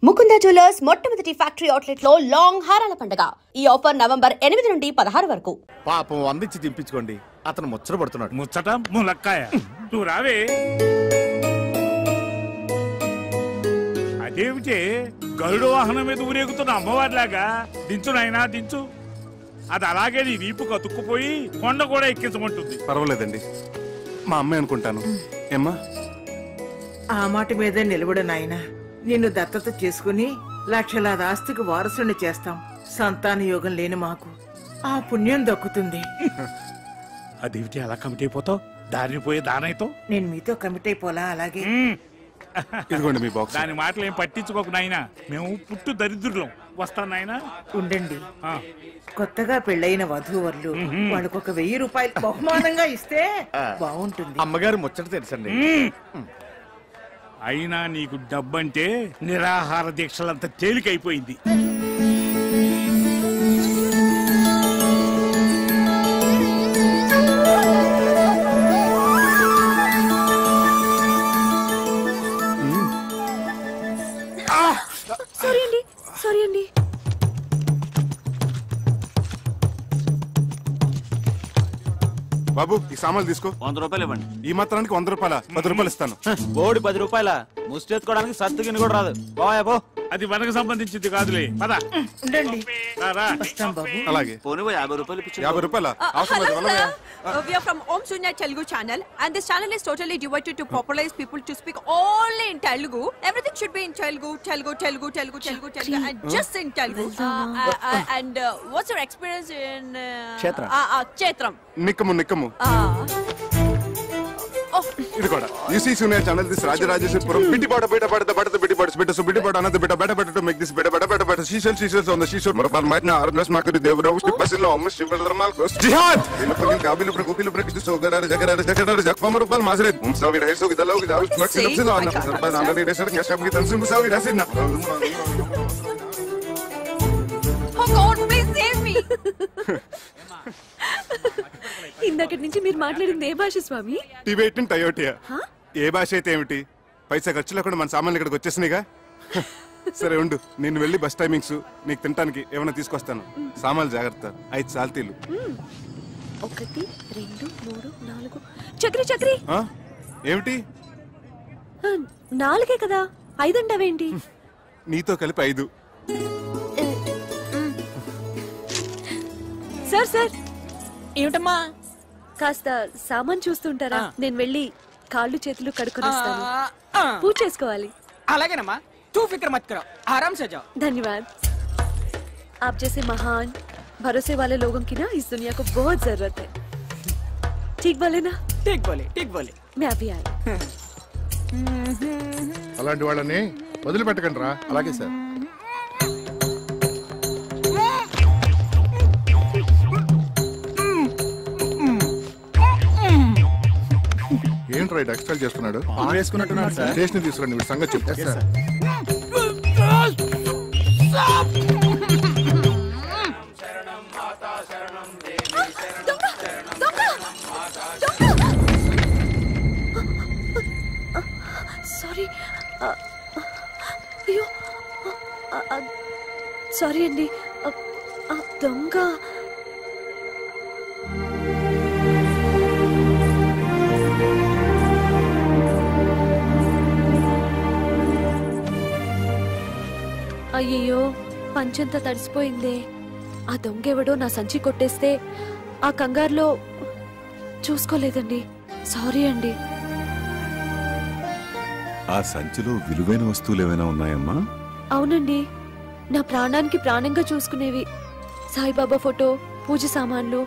Mukunda jewellers మొట్టమొదటి factory outlet లో long హారాల పండుగ. ఈ ఆఫర్ నవంబర్ 8 నుండి 16 వరకు. పాపం అందించి దింపించుకోండి, అతను ముచ్చట పడుతున్నాడు. ముచ్చట ములక్కాయ నువ్వు రావే. అదేమిటే గరుడు వాహనం మీద ఊరేగుతున్న అమ్మవారిలాగా దించు నాయనా దించు. అది అలాగే నీ వీపుకు అతుక్కుపోయి కొండ కూడా ఎక్కించమంటుంది. పర్వాలేదండి, మా అమ్మాయి అనుకుంటాను. ఏమ్మా ఆ మాట మీదే నిలబడు నాయనా. నిన్ను దత్తత చేసుకుని లక్షలాది ఆస్తికి వారసుని చేస్తాం. సంతాన యోగం లేని మాకు ఆ పుణ్యం దక్కుతుంది. అదేమిటి అలా కమిట్ అయిపోతావు? దారిని పోయే దానైతో నేను మీతో కమిట్ అయిపోలా. అలాగే ఇదిగోండి మీ బాక్స్. దాని మాటలు ఏం పట్టించుకోకు నాయనా, మేము పుట్టు దరిద్రులం. వస్తాను నాయనా. ఉండండి, కొత్తగా పెళ్ళైన వధూవరులు వాళ్ళకొక 1000 రూపాయలు బహుమానంగా ఇస్తే బాగుంటుంది. అమ్మగారు ముచ్చట తెలుసండి. అయినా నీకు డబ్బంటే నిరాహార దీక్షలంత తేలికైపోయింది. సారీ అండి. బాబు ఈ సామాన్లు తీసుకో. 100 రూపాయలు ఇవ్వండి. ఈ మాత్రానికి 100 రూపాయల 10 రూపాయలు ఇస్తాను. బోడి 10 రూపాయల ముష్టెత్తుకోవడానికి సత్తు గిన్నె కూడా రాదు. బాబో అది మనకు సంబంధించింది కాదులే. పద ఉండండి, రా. వస్తాం బాబు. అలాగే పోనీ 50 రూపాయలు ఇప్పించు. 50 రూపాయల అవసరం లేదు. Hello, sir. We are from Om Sunya Telugu channel, and this channel is totally devoted to popularize people to speak only in Telugu. Everything should be in Telugu, and just in Telugu. And what's your experience in Kshetram? నిక్కము ఇది కూడా యూసీ సూనియర్ channel this రాజరాజేశ్వరపురం బిడ్డిపాట బిడ్డిపాట అన్నది బెట టు మేక్ దిస్ బెట షీషల్స్ ఆన్ ద షీషోర్ మరపాల్ మైట్నా ఆర్గ్లస్ మాకరి దేవరావు బసిలో అమ్మ శివధర్మాల్ జిహాద్ ఇనపగిన్ కాబిలు ప్రకోపిలు ప్రకిస్ సోగరార జగరార జక్ఫమర్ రూపాల్ మాసరే ముసావి రైసో గిదలో గిదావు మక్సిలో అన్న సర్పా నాందరి రేసర్ కెషబ్ గి తన్సిం ముసావి రాసినా. Oh God, please save me. ఇందాకటి నుంచి మీరు మాట్లాడింది ఏ భాష స్వామి? టిబెట్ టయోటియా. ఏ భాష అయితే ఏమిటి, పైసా ఖర్చు లేకుండా మన సామాన్లు ఇక్కడికి వచ్చేసినాయిగా. సరే ఉండు, నేను వెళ్ళి బస్ టైమింగ్స్ నీకు తినడానికి ఏమైనా తీసుకొస్తాను. సామాన్లు జాగ్రత్త. 5 సాల్తీలు. 1 2 3 4 చక్రి ఏమిటి 4 కదా, 5 అంటావేంటి? నీతో కలిపి 5. సార్ ఏమిటమ్మా, కాస్త సామాన్ చూస్తుంటారా? నేను వెళ్ళి కాళ్ళు చేతులు కడుక్కొని వస్తాను. పూజ చేసుకోవాలి. అలాగేనమ్మా, तू फिक्र मत करो, आराम से जाओ. धन्यवाद. आप जैसे महान भरोसे वाले लोगों की ना इस दुनिया को बहुत जरूरत है. ठीक बोले ना? ठीक बोले. मैं अभी आई. అలాంటి వాళ్ళని వదిలిపెట్టకండి రా. అలాగే సార్. ఏంట్రా ఇటు ఎక్స్ట్రా చేస్తున్నాడు? వేసుకున్నట్టున్నాడు సార్. స్టేషన్ తీసుకురండి, వీడి సంగతి చెప్తా. సారీ, అయ్యో సారీ అండి. దొంగ అయ్యయ్యో, పంచంతా తడిసిపోయిందే. ఆ దొంగెవడో నా సంచి కొట్టేస్తే ఆ కంగారులో చూసుకోలేదండి. సారీ అండి. ఆ సంచిలో విలువైన వస్తువులు ఏమైనా ఉన్నాయమ్మా? అవునండి, నా ప్రాణానికి ప్రాణంగా చూసుకునేవి. సాయిబాబా ఫోటో, పూజ సామాన్లు.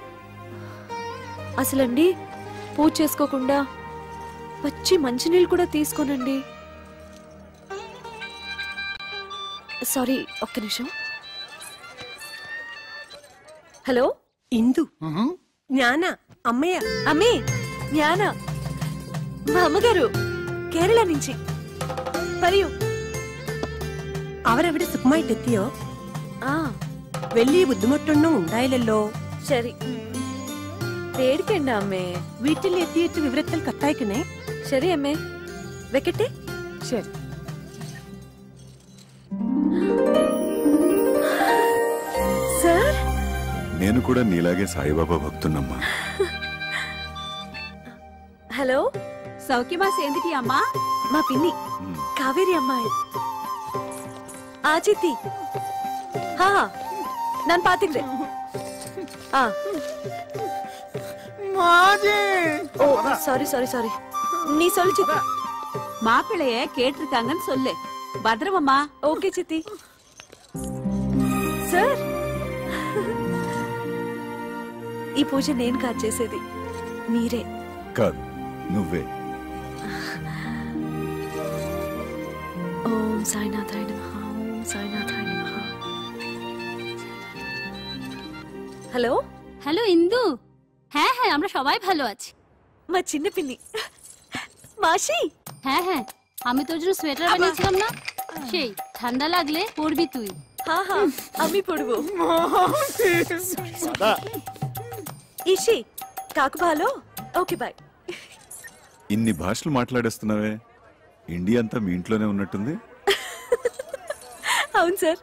అసలండి పూజ చేసుకోకుండా వచ్చి మంచినీళ్ళు కూడా తీసుకోనండి. సారీ, ఒక్క నిమిషం. హలో, ఇందు జ్ఞాన అమ్మయ్య. అమ్మే జ్ఞాన, మా అమ్మగారు കേരള నుంచి. പറയൂ. അവരവിടെ സുഖമായിട്ടെത്തിയോ? വലിയ ബുദ്ധിമുട്ടൊന്നും ഉണ്ടായില്ലല്ലോ? ശരി, പേടിക്കണ്ട അമ്മേ. വീട്ടിൽ എത്തിയിട്ട് വിവരത്തിൽ കത്തയക്കണേ. ശരി അമ്മേ, വെക്കട്ടെ. ശരി. నేను కూడా నీలాగే సాయిబాబా భక్తున్నమ్మా. హలో, సౌఖ్యమా సేందిటి అమ్మా? మా పిన్ని కావేరి అమ్మాయి. ఆచితి நான் பாத்துக்கிறேன். ஓ சாரி சாரி சாரி. நீ சொல்லு சித்தி. மாப்பிள்ளைய கேட்டிருக்காங்கன்னு சொல்லு. பத்திரமம்மா. ஓகே சித்தி. సార్, ఈ పూజ నేను కాదు చేసేది, మీరే. కాదు, నువ్వే. ఓం సాయినాథాయ నమః. ఓం సాయినాథాయ నమః. হ্যালো হ্যালো ইন্দু। হ্যাঁ হ্যাঁ, আমরা সবাই ভালো আছি। মা চিন্ন পিন্নি মাসি। হ্যাঁ হ্যাঁ, আমি তোর জন্য সোয়েটার বানিয়েছিলাম না, সেই ঠান্ডা লাগলে পরবি তুই। হ্যাঁ হ্যাঁ, আমি পরবো। ఇషి కాకు భాలో. Okay bye. ఇన్ని భాషలు మాట్లాడేస్తున్నావే, ఇండియా అంతా మీ ఇంట్లోనే ఉన్నట్టుంది. అవును సార్,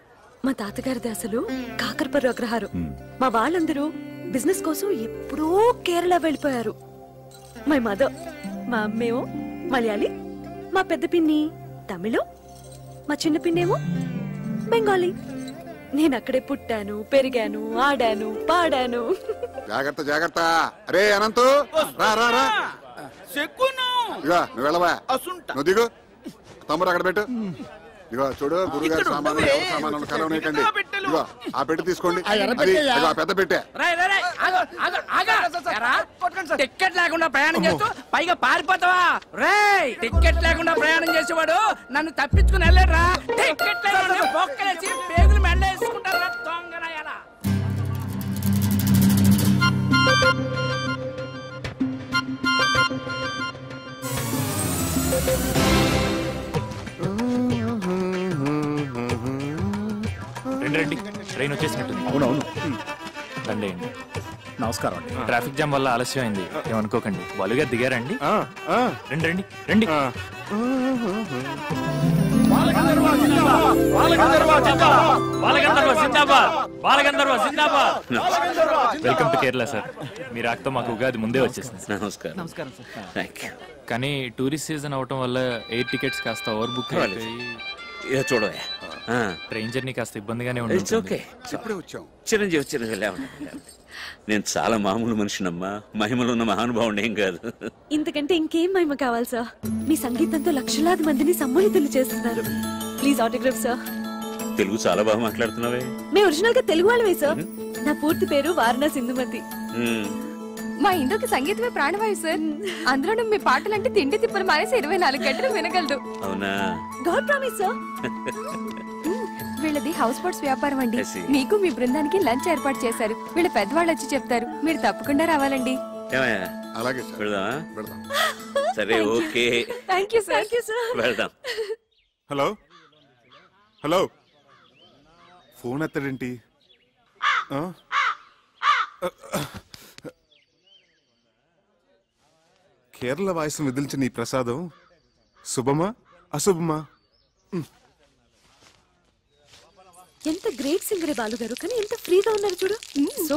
మా తాతగారిది అసలు కాకరపర్రు అగ్రహారం. మా వాళ్ళందరూ బిజినెస్ కోసం ఎప్పుడో కేరళ వెళ్ళిపోయారు. మా మదర్, మా అమ్మేమో మలయాళీ, మా పెద్ద పిన్ని తమిళం, మా చిన్న పిన్నేమో బెంగాలీ. నేను అక్కడే పుట్టాను, పెరిగాను, ఆడాను, పాడాను. జాగ్రత్త జాగ్రత్త. అరే అనంతు, రా రా రా. ఇగో నువ్వు వెళ్ళవా, నువ్వు దిగు. తమ్ముడు అక్కడ పెట్టు. ఇగో చూడు, గురుగారి సామాన్లు కలవనీయకండి. ఇగో ఆ పెట్టి తీసుకోండి. అది ఇగో పెద్ద పెట్టే. టికెట్ లేకుండా ప్రయాణం చేస్తూ పైగా పారిపోతావా? రేయ్, టికెట్ లేకుండా ప్రయాణం చేసేవాడు నన్ను తప్పించుకుని వెళ్ళారా? టికెట్ లేకుండా బొక్కలేసి పేగులు మెళ్ళేసుకుంటారా దొంగనాయాలా? రండి, ట్రైన్ వచ్చేసినట్టుంది. అవునవును, రండి. నమస్కారం అండి. ట్రాఫిక్ జామ్ వల్ల ఆలస్యం అయింది, ఏమనుకోకండి. బాలుగా దిగారండి? రండి రండి రండి. Welcome to Kerala sir. మీ రాకతో మాకు ఉగాది ముందే వచ్చేసింది. నమస్కారం సార్. కానీ టూరిస్ట్ సీజన్ అవటం వల్ల ఎయిర్ టికెట్స్ కాస్త ఓవర్ బుక్ అయిపోయి చూడవే, ట్రైన్ జర్నీ కాస్త ఇబ్బందిగానే ఉంది. చిరంజీవి నేను చాలా మామూలు మనిషినమ్మా, మహిమలో ఉన్న మహానుభావుడు ఏం కాదు. ఇంతకంటే ఇంకేం మహిమ కావాలి సార్? మీ సంగీతంతో లక్షలాది మందిని సమ్మోహితులు చేస్తున్నారు. Please autograph sir. తెలుగు చాలా బాగా మాట్లాడుతున్నావే. మేము ఒరిజినల్ గా తెలుగు వాళ్ళమే సార్. నా పూర్తి పేరు వారణాసి ఇందుమతి. మా ఇందుకి సంగీతమే ప్రాణవాయు సార్. అందులోనూ మీ పాటలంటే తిండి తిప్పలు మానేసి 24 గంటలు వినగలడు. అవునా? God promise sir. వీళ్ళది హౌస్ బోట్స్ వ్యాపారం అండి. మీకు మీ బృందానికి లంచ్ ఏర్పాటు చేశారు. వీళ్ళ పెద్దవాళ్ళు వచ్చి చెప్తారు, మీరు తప్పకుండా రావాలండి. అలాగే సరే, ఓకే. Thank you sir. వెళ్దాం. హలో హలో, ఫోన్ ఎత్తడేంటి? కేరళ వాయిస్ విదిల్చిన ఈ ప్రసాదం శుభమా అశుభమా? ఎంత గ్రేట్ సింగరే బాలు గారు, కానీ ఎంత ఫ్రీగా ఉన్నారు చూడు. సో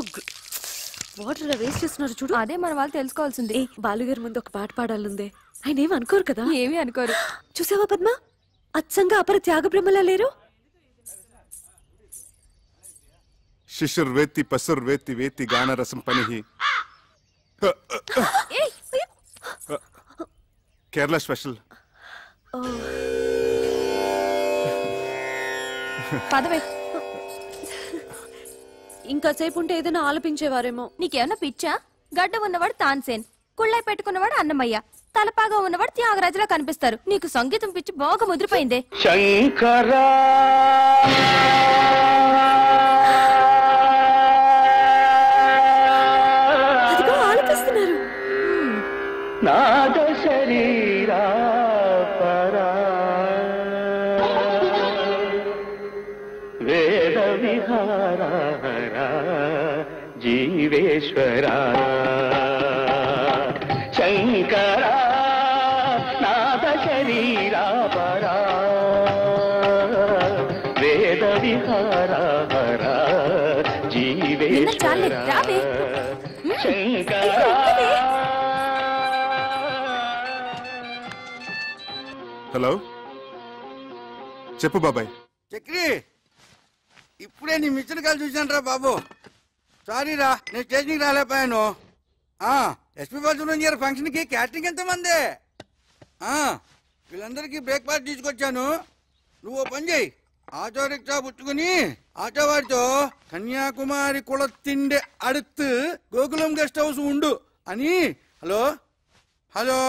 వాటర్ వేస్ట్ చేస్తున్నారు చూడు. అదే మన వాళ్ళు తెలుసుకోవాల్సింది. బాలు గారి ముందు ఒక పాట పాడాలందే. ఆయన ఏమి అనుకోరు కదా? ఏమీ అనుకోరు. చూసావా పద్మ, అచ్చంగా అపర త్యాగ బ్రహ్మలా లేరు. శిశుర్వేత్తి పశుర్వేత్తి వేత్తి గానరసం పనిహి. కేరళ స్పెషల్. పదవే. ఇంకా సేపు ఉంటే ఏదైనా ఆలపించేవారేమో. నీకేమన్నా పిచ్చా? గడ్డ ఉన్నవాడు తాన్సేన్, కుళ్ళై పెట్టుకున్నవాడు అన్నమయ్య, తలపాగా ఉన్నవాడు త్యాగరాజులా కనిపిస్తారు. నీకు సంగీతం పిచ్చి బాగా ముదిరిపోయిందే. శంకరా అదిగో ఆలపిస్తున్నారు. నాద శరీరా పరా వేద విహారా జీవేశ్వరా శంకరా నాద శరీరా పరా వేద విహారా జీవేశ్వర శంకర హలో చెప్పు బాబాయ్. చక్రి ఇప్పుడే నీ మిక్చర్ కాల్ చూశాను రా బాబు. సారీ రా, నేను స్టేషన్కి రాలేకపోయాను. ఎస్పీ బాలసుబ్రహ్మణ్యం గారి ఫంక్షన్కి క్యాటరింగ్ ఎంతమంది? వీళ్ళందరికీ బ్రేక్ఫాస్ట్ తీసుకొచ్చాను. నువ్వు ఓ పని చేయి, ఆటో రిక్షా పుచ్చుకుని ఆటో వాడితో కన్యాకుమారి కుల తిండి అడుతు గోకులం గెస్ట్ హౌస్ ఉండు అని. హలో హలో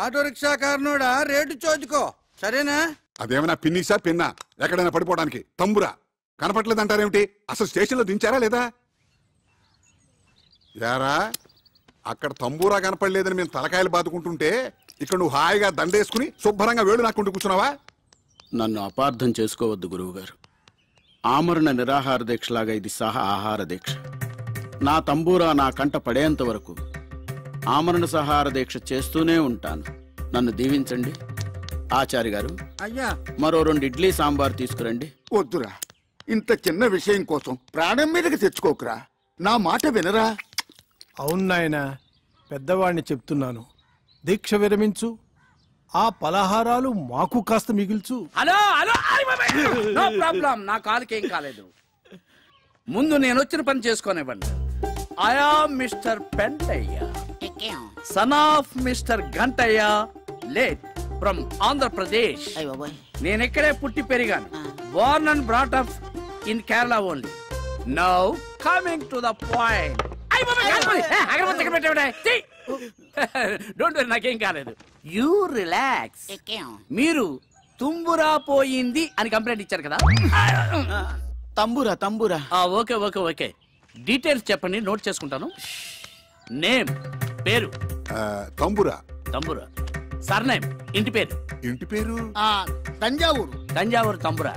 ఆటో రిక్షా కారణోడా రేటు చోచుకో, సరేనా? అదేమైనా పిన్నిసా పిన్నా ఎక్కడైనా పడిపోవడానికి? తంబురా కనపట్లేదంటారేమిటి? అసలు స్టేషన్లో దించారా లేదా? యారా అక్కడ తంబూరా కనపడలేదని మేము తలకాయలు బాదుకుంటుంటే ఇక్కడ నువ్వు హాయిగా దండేసుకుని శుభ్రంగా వేళ్ళు నాకుంటూ కూర్చున్నావా? నన్ను అపార్థం చేసుకోవద్దు గురువుగారు. ఆమరణ నిరాహార దీక్షలాగా ఇది సహా ఆహార దీక్ష. నా తంబూరా నా కంట పడేంత వరకు ఆమరణ సహార దీక్ష చేస్తూనే ఉంటాను. నన్ను దీవించండి. ఆచార్య గారు, అయ్యా మరో 2 ఇడ్లీ సాంబార్ తీసుకురండి. వద్దురా, ఇంత చిన్న విషయం కోసం ప్రాణం మీదకి తెచ్చుకోకురా. నా మాట వినరా? అవును నాయనా, పెద్దవాడిని చెప్తున్నాను. దీక్ష విరమించు, ఆ పలహారాలు మాకు కాస్త మిగిల్చు. హలో హలో, నో ప్రాబ్లం, నా కాలుకి ఏం కాలేదు. ముందు నేను వచ్చిన పని చేసుకోనివ్వండి. I am mister Pentayya, son of mister Gantayya, late from Andhra Pradesh. నేను ఇక్కడే పుట్టి పెరిగాను. Born and brought up in Kerala only. Now coming to the point. Don't worry, నాకేం కాలేదు. You relax. మీరు తుంబురా పోయింది అని కంప్లైంట్ ఇచ్చారు కదా? తంబూరా తంబూరా. ఓకే ఓకే ఓకే, డీటెయిల్స్ చెప్పండి, నోట్ చేసుకుంటాను. నేమ్, పేరు? తంబురా. తంబురా. సర్నేమ్, ఇంటి పేరు? ఇంటి పేరు తంజావూరు. తంజావూరు తంబురా.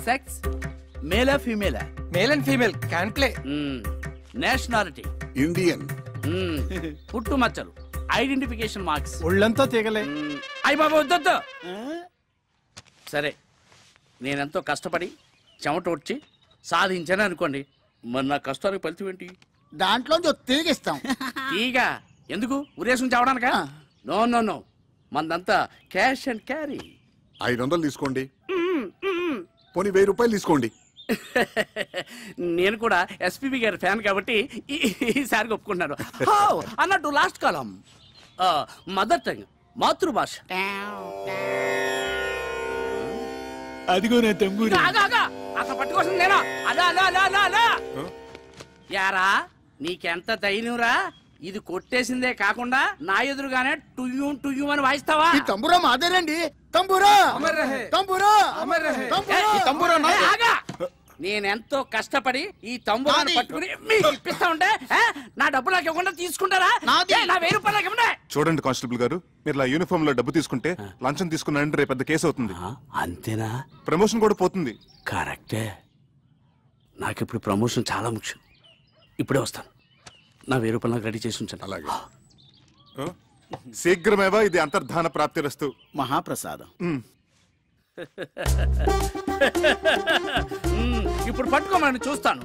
సెక్స్, మేలా ఫీమేలా? Male and female can play. Nationality? Indian. పుట్టు మచ్చలు, ఐడెంటిఫికేషన్ మార్క్స్? ఒళ్ళంతా తెగలే. అయ్య బాబా వద్దొద్దు. సరే, నేనెంతో కష్టపడి చెమట వచ్చి సాధించాను అనుకోండి, మరి నా కష్టానికి ఫలితం ఏంటి? దాంట్లో తీగిస్తాం. ఈగ ఎందుకు? ఉరేసుకుని చావడానికా? నో నో నో, మందంతా క్యాష్ అండ్ క్యారీ. 500 తీసుకోండి, పోనీ 1000 రూపాయలు తీసుకోండి. నేను కూడా ఎస్పీబీ గారి ఫ్యాన్ కాబట్టి ఈసారి ఒప్పుకున్నాను. అన్నట్టు లాస్ట్ కాలం మదర్ టంగ్, మాతృభాష. అదిగో నా తంబూరా. అసలు పట్టుకోసం నేనా? అలా అలా అలా అలా అలా. యారా, నీకెంత ధైర్యంరా? ఇది కొట్టేసిందే కాకుండా నా ఎదురుగానే టుయ్యూ టుయ్యూ అని వాయిస్తావా? ఈ తంబురా మాదేనండి. తంబురా తంబురా తంబురా. నేనెంతో కష్టపడి ఈ తంబురాన్ని పట్టుకుని మీకు ఇప్పిస్తా ఉంటే నా డబ్బు నాకు ఇవ్వకుండా తీసుకుంటారా? నా 1000 రూపాయలు నాకు ఇవ్వండి. చూడండి కానిస్టేబుల్ గారు, మీరు ఇలా యూనిఫామ్ లో డబ్బు తీసుకుంటే లంచం తీసుకున్నారంటే రేపు పెద్ద కేసు అవుతుంది. అంతేనా? ప్రమోషన్ కూడా పోతుంది. కరెక్టే. నాకు ఇప్పుడు ప్రమోషన్ చాలా ముఖ్యం. ఇప్పుడే వస్తాను. నా 1000 రూపాయలు నాకు రెడీ చేసి ఉంచాను. అలాగే. శీఘ్రమేవ ఇది అంతర్ధాన ప్రాప్తిరస్తు. మహాప్రసాదం. ఇప్పుడు పట్టుకోమని చూస్తాను.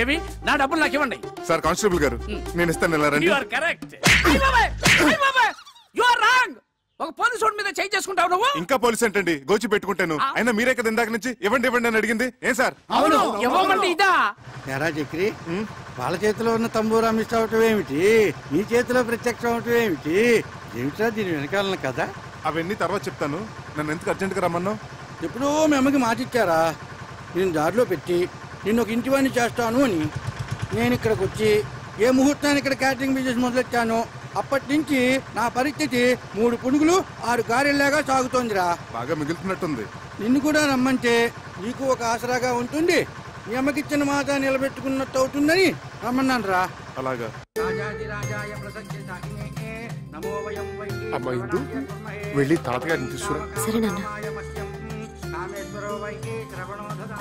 ఏవి? నా డబ్బులు నాకు ఇవ్వండి. సార్ కానిస్టేబుల్ గారు, నేను ఇస్తాను. ఎలా రండి. You are correct. You are wrong. ఒక పోలీసు వాడి మీద చేయి చేసుకుంటావు నువ్వు. ఇంకా పోలీస్ ఏంటండి, గోచి పెట్టుకుంటాను. అయినా మీరే కదా ఇందాక నుంచి ఇవ్వండి ఇవ్వండి అని అడిగింది. ఏం సార్? అవును, ఇవ్వమంటే ఇదా? ఎరా చక్రి, వాళ్ళ చేతిలో ఉన్న తంబూరా మిస్ అవటం ఏమిటి? నీ చేతిలో ప్రత్యక్షం అవటం ఏమిటి? ఏమిటా దీని వెనకాలన కదా? అవన్నీ తర్వాత చెప్తాను. నన్ను ఎందుకు అర్జెంట్గా రమ్మన్నావు? ఎప్పుడో మీ అమ్మకి మాట ఇచ్చారా, నేను దారిలో పెట్టి నిన్ను ఒక ఇంటివాణ్ణి చేస్తాను అని. నేను ఇక్కడికి వచ్చి ఏ ముహూర్తాన్ని ఇక్కడ క్యాటరింగ్ బిజినెస్ మొదలెట్టాను, అప్పటి నుంచి నా పరిస్థితి 3 పునుగులు 6 గారెల్లాగా సాగుతోందిరా. బాగా మిగులుతున్నట్టుంది. నిన్ను కూడా రమ్మంటే నీకు ఒక ఆసరాగా ఉంటుంది, మీ అమ్మకిచ్చిన మాట నిలబెట్టుకున్నట్టు అవుతుందని రమ్మన్నాను రా. అలాగా. అమ్మా ఇందు, వెళ్ళి తాతగారిని తీసుకురా. సరే నాన్న.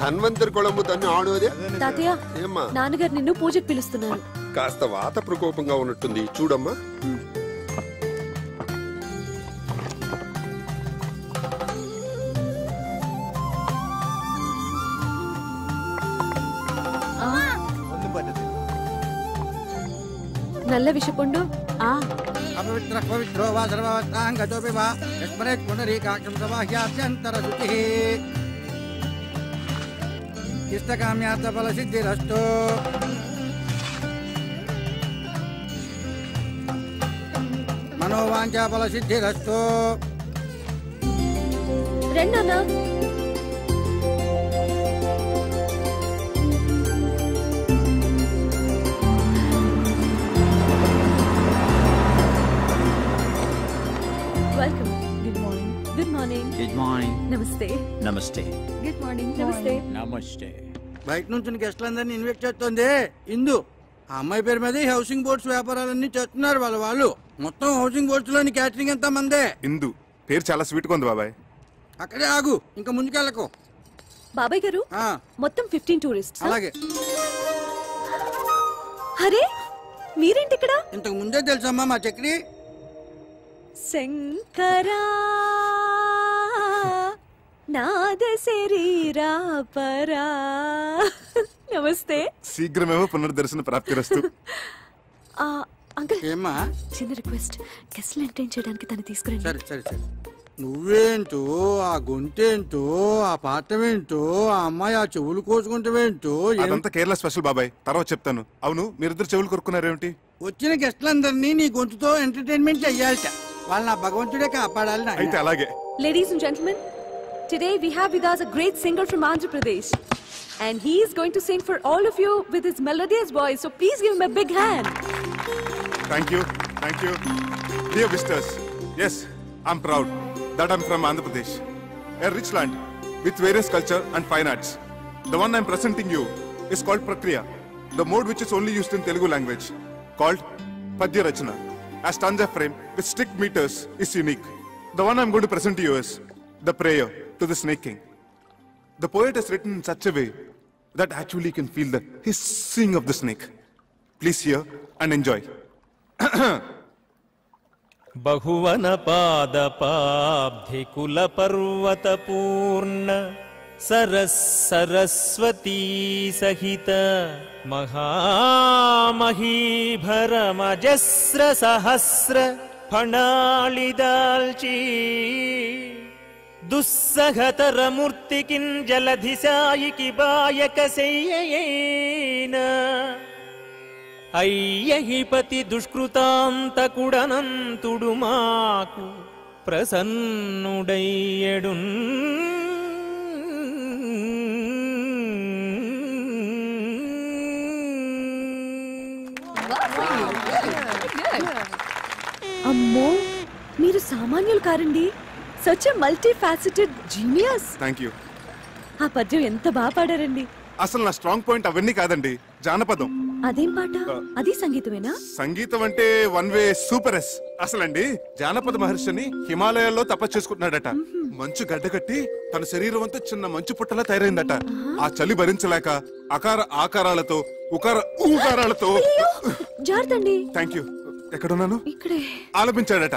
ధన్వంతరి కొళము తన్ని ఆడోదే. తాతయ్య, నాన్నగారు నిన్ను పూజకు పిలుస్తున్నారు. కాస్త వాత ప్రకోపంగా ఉన్నట్టుంది, చూడమ్మా. నల్ల విషపుండు అపవిత్ర పవిత్రో వా సర్వవత్రాంగతోపి వా యస్మరేత్ పునరీకాక్షం సబాహ్యాభ్యంతర శుచిః ఇష్టకామ్యార్థ ఫల సిద్ధిరస్తు. మనోవాంఛా ఫల సిద్ధిరస్తు. రెండన్నా welcome. Good morning. Good morning. Good morning. నమస్తే. నమస్తే. Good morning. నమస్తే. నమస్తే. బయట నుంచి గెస్ట్లందరినీ ఇన్వైట్ చేస్తుంది ఇందు. ఆ అమ్మాయి పేరు మీద హౌసింగ్ బోర్డ్స్ వ్యాపారాలన్నీ చేస్తున్నారు వాళ్ళు. మొత్తం హౌసింగ్ బోర్డ్స్ లోని క్యాటరింగ్ ఎంత మందే. ఇందు పేరు చాలా స్వీట్ గా ఉంది బాబాయ్. అక్కడే ఆగు, ఇంకా ముందుకెళ్ళకు. బాబాయ్ గారు మొత్తం 15 టూరిస్ట్స్. అలాగే. అరే మీరేంటి ఇక్కడ? ఇంతకు ముందే తెలుసమ్మా మా చక్రి. శంకరా నాద శరీరా పరా. నమస్తే. శీఘ్రమేమో పునర్దర్శన ప్రాప్తిరస్తు. అంకుల్ ఏమ్మా చిన్న రిక్వెస్ట్, గెస్ట్లు ఎంటర్టైన్ చేయడానికి తను తీసుకురండి. సరే సరే సరే. నువ్వేంటో, ఆ గొంతేంటో, ఆ పాటమేంటో, ఆ అమ్మాయి ఆ చెవులు కోసుకుంటావేంటో. అదంతా కేరళ స్పెషల్ బాబాయ్, తర్వాత చెప్తాను. అవును మీరిద్దరు చెవులు కొరుకున్నారేమిటి? వచ్చిన గెస్ట్లందరినీ నీ గొంతుతో ఎంటర్టైన్మెంట్ చెయ్యాలట. వాళ్ళు నా భగవంతుడే కాపాడాలి. అయితే అలాగే. Ladies and gentlemen, today we have with us a great singer from Andhra Pradesh, and he is going to sing for all of you with his melodious voice. So please give him a big hand. Thank you, thank you. Dear visitors, yes, I'm proud that I'm from Andhra Pradesh, a rich land with various culture and fine arts. The one I'm presenting you is called Prakriya, the mode which is only used in Telugu language, called Padya Rachana. A stanza frame with strict meters is unique. The one I'm going to present to you is the prayer to the snake king. The poet has written in such a way that actually you can feel the hissing of the snake. Please hear and enjoy. बहुवन पाद पाब्धि कुल पर्वत पूर्ण सरस सरस्वती सहित महामहीभर मजस्र सहस्र फणालिदाल्ची दुस्सहतर मूर्ति किंजलधि सायिकी bike सेय्येन అయ్యహిపతి దుష్కృతాంతకుడనంతుడు మాకు ప్రసన్నుడయ్యడు. అమ్మో మీరు సామాన్యులు కారండి. Such a multifaceted genius. Thank you. ఆ పద్యం ఎంత బాగా పాడారండి. అసలు నా స్ట్రాంగ్ పాయింట్ అవన్నీ కాదండి, జానపదం. అదేం పాట? అది సంగీతమేనా? సంగీతం అంటే వన్ వే సూపర్ ఎస్. అసలండి జానపద మహర్షిని హిమాలయాల్లో తపస్సు చేసుకుంటున్నాడట. మంచు గడ్డకట్టి తన శరీరం అంతా చిన్న మంచు పుట్టలా తయారైందట. ఆ చలి భరించలేక అకార ఆకారాలతో ఉకార ఊకారాలతో జార్తండి. Thank you. ఎక్కడున్నాను? ఇక్కడే. ఆలపించాడట.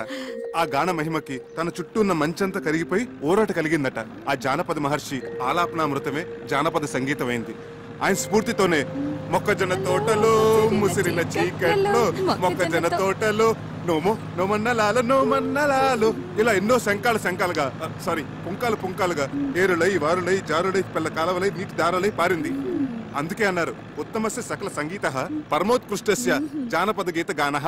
ఆ గాన మహిమకి తన చుట్టూ ఉన్న మంచంతా కరిగిపోయి ఊరట కలిగిందట. ఆ జానపద మహర్షి ఆలాపనామృతమే జానపద సంగీతమైంది. ఆయన స్ఫూర్తితోనే మొక్కజొన్న తోటలో ముసిరిన చీకట్లో మొక్కజొన్న తోటలో నోమో నోమన్నలాల నోమన్నలాలు ఇలా ఎన్నో శంకాలుగా సారీ పుంకాలుగా ఏరులై వారులై జారులై పిల్ల కాలవలై నీటి దారులై పారింది. అందుకే అన్నారు ఉత్తమస్య సకల సంగీత పరమోత్కృష్టస్య జానపద గీత గానః.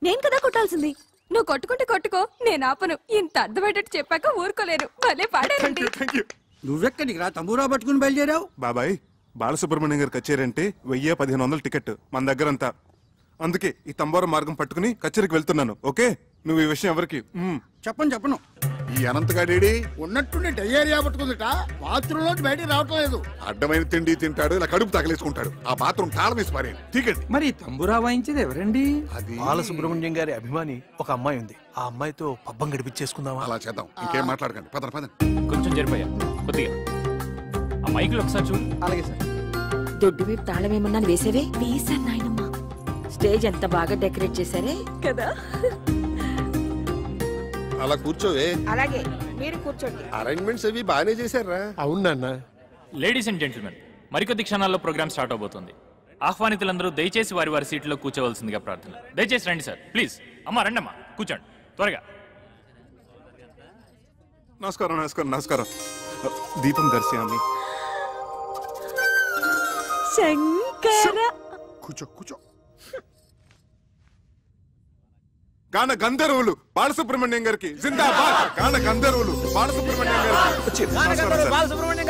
నేను కదా కొట్టాల్సింది. నువ్వు కొట్టుకుంటే కొట్టుకో, నేను ఆపను. ఇంత అర్థమయ్యేటట్టు చెప్పాక ఊరుకోలేరు. భలే పాడారండి. నువ్వెక్కడికి రా తంబూరా పట్టుకుని బయలుదేరావు? బాబాయ్ బాలసుబ్రహ్మణ్యం గారి కచేరీ అంటే 1000-1500 టికెట్ మన దగ్గరంతా. అందుకే ఈ తంబోర మార్గం పట్టుకుని కచేరీకి వెళ్తున్నాను. ఓకే, నువ్వు ఈ విషయం ఎవరికి చెప్పను. ఈ అనంతగాడేడి ఉన్నట్టుండి డయేరియా పట్టుకుందిట. బాత్రూమ్ లో బయటికి రావటం లేదు. అడ్డమైన తిండి తింటాడు, ఇలా కడుపు తగలేసుకుంటాడు. ఆ బాత్రూమ్ తాళం వేసి పారేయండి. టికెట్. మరి తంబురా వాయించేది ఎవరండి? బాలసుబ్రహ్మణ్యం గారి అభిమాని ఒక అమ్మాయి ఉంది. ఆ అమ్మాయితో పబ్బం గడిపించేసుకుందామా? అలా చేద్దాం. ఇంకేం మాట్లాడకండి. పద. కొంచెం జరిపోయా కొద్దిగా. ఆ మైకులు ఒకసారి చూడు. అలాగే సార్. దొడ్డు వైపు తాళం ఏమన్నా వేసేవే? వేసాను నాయనమ్మా. స్టేజ్ ఎంత బాగా డెకరేట్ చేశారే కదా. అలా కూర్చోవే. అలాగే మీరు కూర్చోండి. అరేంజ్మెంట్స్ అవి బాగానే చేశారా? అవునా? లేడీస్ అండ్ జెంటిల్మెన్, మరికొద్ది క్షణాల్లో ప్రోగ్రామ్ స్టార్ట్ అవబోతుంది. ఆహ్వానితులందరూ దయచేసి వారి వారి సీట్లో కూర్చోవలసిందిగా ప్రార్థన. దయచేసి రండి సార్, ప్లీజ్. అమ్మా రండమ్మా, కూర్చోండి త్వరగా. నమస్కారం నమస్కారం నమస్కారం. దీపం దర్శయామి. శంకర కూర్చో కూర్చో. గాన గంధర్వులు బాలసుబ్రహ్మణ్యం గారికి జిందాబాద్. గాన గంధర్వులు బాలసుబ్రహ్మణ్యం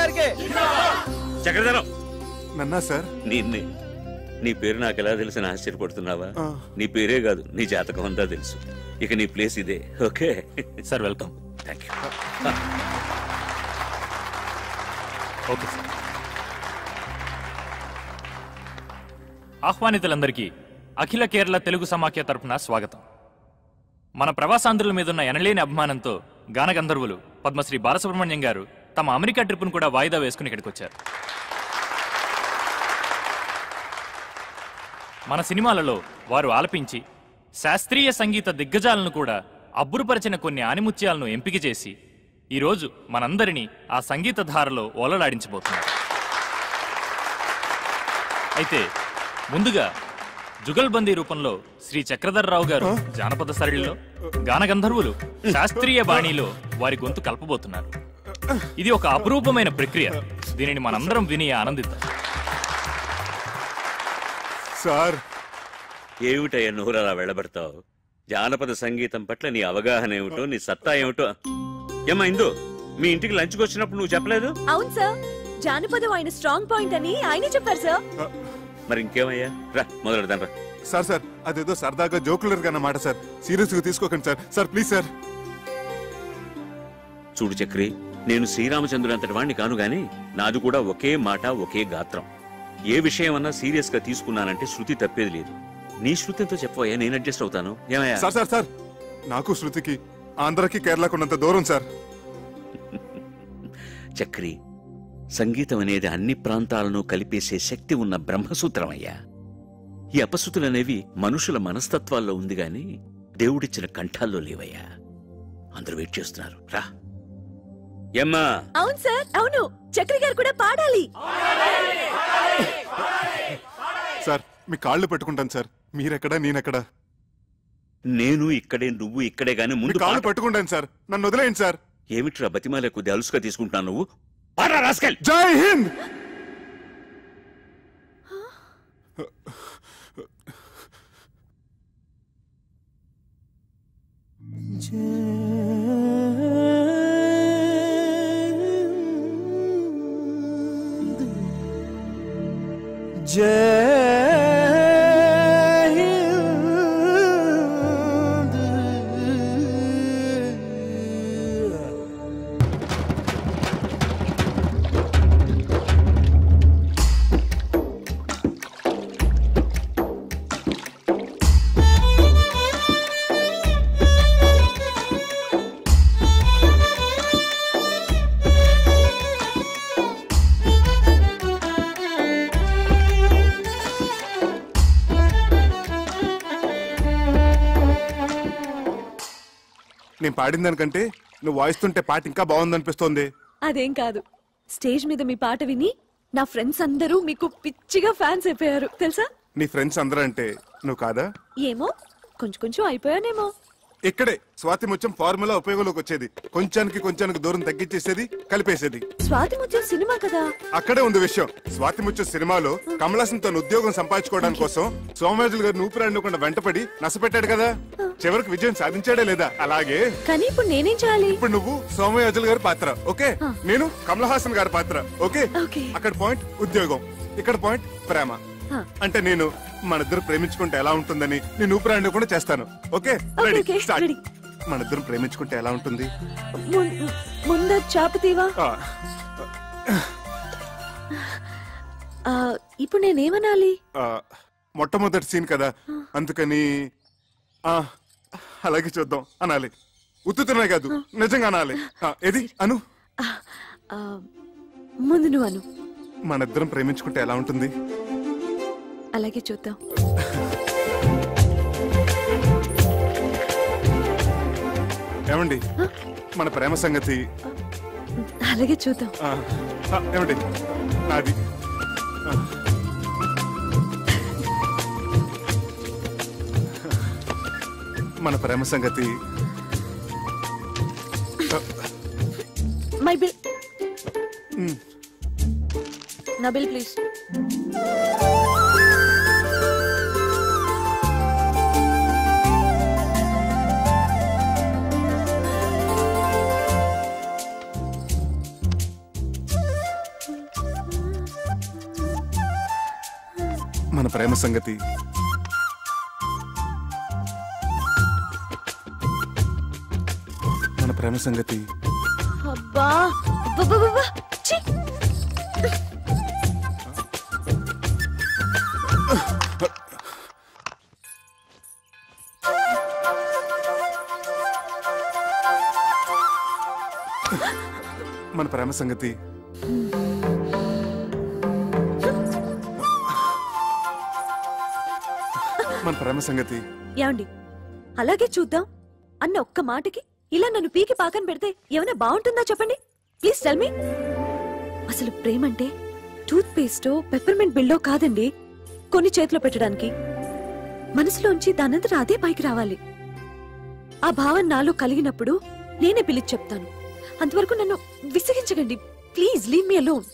గారికి. చక్రధరం నన్నా సార్. నిన్నే. నీ పేరు నాకు ఎలా తెలిసిన ఆశ్చర్యపడుతున్నావా? నీ పేరే కాదు, నీ జాతకం అంతా తెలుసు. ఇక నీ ప్లేస్ ఇదే. Okay sir, welcome. Thank you. Okay sir. ఆహ్వానితులందరికీ అఖిల కేరళ తెలుగు సమాఖ్య తరఫున స్వాగతం. మన ప్రవాసాంధ్రుల మీదున్న ఎనలేని అభిమానంతో గానగంధర్వులు పద్మశ్రీ బాలసుబ్రహ్మణ్యం గారు తమ అమెరికా ట్రిప్ను కూడా వాయిదా వేసుకుని ఇక్కడికి వచ్చారు. మన సినిమాలలో వారు ఆలపించి శాస్త్రీయ సంగీత దిగ్గజాలను కూడా అబ్బురుపరిచిన కొన్ని ఆనిముత్యాలను ఎంపిక చేసి ఈరోజు మనందరినీ ఆ సంగీత ధారలో ఓలలాడించబోతున్నారు. అయితే ముందుగా జుగల్బందీ రూపంలో శ్రీ చక్రధర్రావు గారు జానపద సరళిలో, గానగంధర్వులు శాస్త్రీయ బాణీలో వారి గొంతు కలపబోతున్నారు. ఇది ఒక అపురూపమైన ప్రక్రియ. దీనిని మనందరం విని ఆనందిద్దాం. సార్, ఏమిటయ్యా నోరు అలా వెళ్ళబడతావు? జానపద సంగీతం పట్ల నీ అవగాహన ఏమిటో, నీ సత్తా ఏమిటో. ఏమ్మా ఇందు, మీ ఇంటికి లంచ్కి వచ్చినప్పుడు నువ్వు చెప్పలేదు? అవును సార్, జానపదం ఆయన స్ట్రాంగ్ పాయింట్ అని ఆయనే చెప్పారు సార్. మరి ఇంకేమయ్యా, రా మొదలెడదాం రా. సార్ సార్ అదేదో సరదాగా జోకులర్ గా అన్నమాట సార్, సీరియస్ గా తీసుకోకండి సార్. Sir please sir. చూడు చక్రి, నేను శ్రీరామచంద్రుడు అంతటి వాణ్ణి కాను గాని నాది కూడా ఒకే మాట ఒకే గాత్రం. ఏ విషయం అన్నా సీరియస్ గా తీసుకున్నానంటే శృతి తప్పేది లేదు. నీ శృతితో చెప్పవయ్యా, నేను అడ్జస్ట్ అవుతాను. ఏమయ్యా? సార్ సార్ సార్ నాకు శృతికి ఆంధ్రకి కేరళకు ఉన్నంత దూరం సార్. చక్రి, సంగీతం అనేది అన్ని ప్రాంతాలను కలిపేసే శక్తి ఉన్న బ్రహ్మసూత్రం అయ్యా. ఈ అపశృతులనేవి మనుషుల మనస్తత్వాల్లో ఉంది గాని దేవుడిచ్చిన కంఠాల్లో లేవయ్యా. అందరూ వెయిట్ చేస్తున్నారు, రా. ఏమ్మా? అవును సార్, అవును. చక్రి గారు కూడా పాడాలి. సార్ మీ కాళ్ళు పెట్టుకుంటాను సార్. మీరెక్కడా నేనెక్కడా? నేను ఇక్కడే, నువ్వు ఇక్కడే గాని ముందు కాళ్ళు పెట్టుకుంటాను సార్. నన్ను వదిలేయండి సార్. ఏమిట్రా బతిమాలే కొద్ది అలుసుగా తీసుకుంటున్నావు నువ్వు? జై హింద్. నేను పాడిన దానికంటే నువ్వు వాయిస్తుంటే పాట ఇంకా బాగుందనిపిస్తోంది. అదేం కాదు, స్టేజ్ మీద మీ పాట విని నా ఫ్రెండ్స్ అందరూ మీకు పిచ్చిగా ఫ్యాన్స్ అయిపోయారు తెలుసా? నీ ఫ్రెండ్స్ అందరూ అంటే నువ్వు కాదా? ఏమో, కొంచెం కొంచెం అయిపోయానేమో. ఇక్కడే స్వాతి ముత్యం ఫార్ములా ఉపయోగంలోకి వచ్చేది. కొంచానికి దూరం తగ్గించేసేది, కలిపేసేది. స్వాతి ముత్యం సినిమా కదా? అక్కడే ఉంది విషయం. స్వాతి ముత్యం సినిమాలో కమల్ హాసన్ తన ఉద్యోగం సంపాదించుకోవడానికి కోసం సోమయాజులు గారు ఊపిరాడకుండా వెంటపడి నష్టపెట్టాడు కదా. చివరికి విజయం సాధించాడే లేదా? అలాగే కానీ ఇప్పుడు నేనేం చేయాలి? ఇప్పుడు నువ్వు సోమయాజులు గారి పాత్ర, ఓకే? నేను కమల్ హాసన్ గారి పాత్ర, ఓకే? అక్కడ పాయింట్ ఉద్యోగం, ఇక్కడ పాయింట్ ప్రేమ. అంటే నేను మనిద్దరు ప్రేమించుకుంటే ఎలా ఉంటుందని నేను ఊపిరాడకుండా చేస్తాను, ఓకే? Ready, start. మనిద్దరం ప్రేమించుకుంటే ఎలా ఉంటుంది? ముందు చాపతీవా. ఇప్పుడు నేనేమనాలి? మొట్టమొదటి సీన్ కదా, అందుకని అలాగే చూద్దాం అనాలి. ఉత్తుతున్నా కాదు, నిజంగా అనాలి. ఏది అను? ముందు నువ్వు అను. మనిద్దరం ప్రేమించుకుంటే ఎలా ఉంటుంది? అలాగే చూద్దాం. ఏమండి మన ప్రేమ సంగతి? అలాగే చూద్దాం. ఏమండి నాది? మన ప్రేమ సంగతి మై బిల్. నా బిల్ ప్లీజ్. మన ప్రేమ సంగతి మన ప్రేమ సంగతి అబ్బా అబ్బబ్బబ్బబ్బా. ఛీ! మన ప్రేమ సంగతి మన ప్రేమ సంగతి. ఏమండి అలాగే చూద్దాం అన్న ఒక్క మాటకి ఇలా నన్ను పీకి పాకని పెడితే ఏమైనా బాగుంటుందా చెప్పండి ప్లీజ్ టెల్ మీ. అసలు ప్రేమంటే టూత్ పేస్టో పెప్పర్మెంట్ బిల్డో కాదండి, కొన్ని చేతిలో పెట్టడానికి. మనసులోంచి దానంతట అదే పైకి రావాలి. ఆ భావన నాలో కలిగినప్పుడు నేనే పిలిచి చెప్తాను. అంతవరకు నన్ను విసిగించకండి ప్లీజ్, లీవ్ మీ అలోన్.